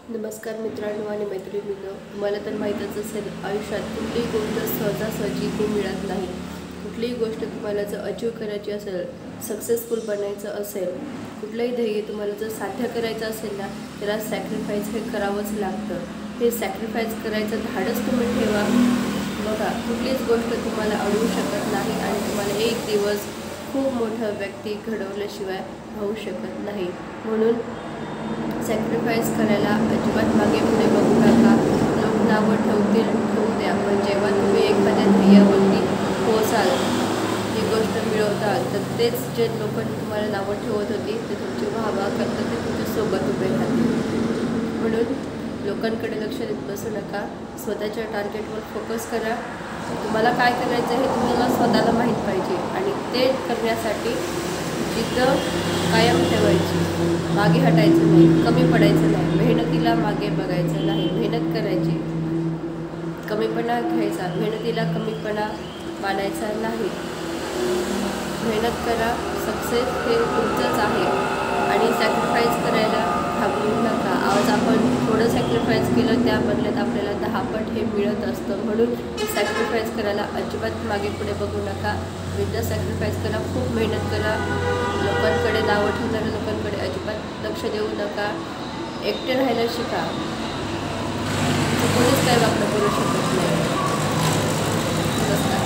नमस्कार मित्रांनो आणि मैत्रिणींनो, तुम्हाला तर माहीतच असेल आयुष्यात कुठलीही गोष्ट सहजासहजी ही मिळत नाही। कुठलीही गोष्ट तुम्हाला जर अचीव करायची असेल, सक्सेसफुल बनायचं असेल, कुठलंही ध्येय तुम्हाला जर साध्य करायचं असेल ना, त्याला सॅक्रिफाईस हे करावंच लागतं। हे सॅक्रिफाईस करायचं धाडस तुम्ही ठेवा। बघा, कुठलीच गोष्ट तुम्हाला अडवू शकत नाही आणि तुम्हाला एक दिवस खूप मोठा व्यक्ती घडवल्याशिवाय होऊ शकत नाही। म्हणून सॅक्रिफाईस करायला अजिबात मागे पुढे बघू नका। लोक नावं ठेवू द्या, पण जेव्हा तुम्ही एखाद्या ध्येयावरती पोहोचाल, ती गोष्ट मिळवताल, तर तेच जे लोक तुम्हाला नावं ठेवत होती ते तुमची वाहवा करतात, ते तुमच्यासोबत उभे राहतील। म्हणून लोकांकडे लक्ष देत बसू नका, स्वतःच्या टार्गेटवर फोकस करा। तुम्हाला काय करायचं हे तुम्हाला स्वतःला माहीत पाहिजे आणि ते करण्यासाठी जिद्द कायम ठेवायची, मागे हटायचं नाही, कमी पडायचं नाही, मेहनतीला मागे बघायचं नाही, मेहनत करायची, कमीपणा घ्यायचा, मेहनतीला कमीपणा मानायचा नाही। मेहनत करा, सक्सेस हे तुमचंच आहे आणि सॅक्रिफाईस करायला घाबरू नका। आज आपण थोडं सॅक्रिफाईस केलं, त्या बदल्यात आपल्याला 10 पट हे मिळत असतं। म्हणून सॅक्रिफाईस करायला अजिबात मागे पुढे बघू नका, एकदा सॅक्रिफाईस करा, खूप मेहनत करा। लोकांकडे नावं ठेवणाऱ्या लोकांकडे अजिबात लक्ष देऊ नका, एकटे राहायला शिका, कोणीच काय वाकडं करू शकत नाही। नमस्कार।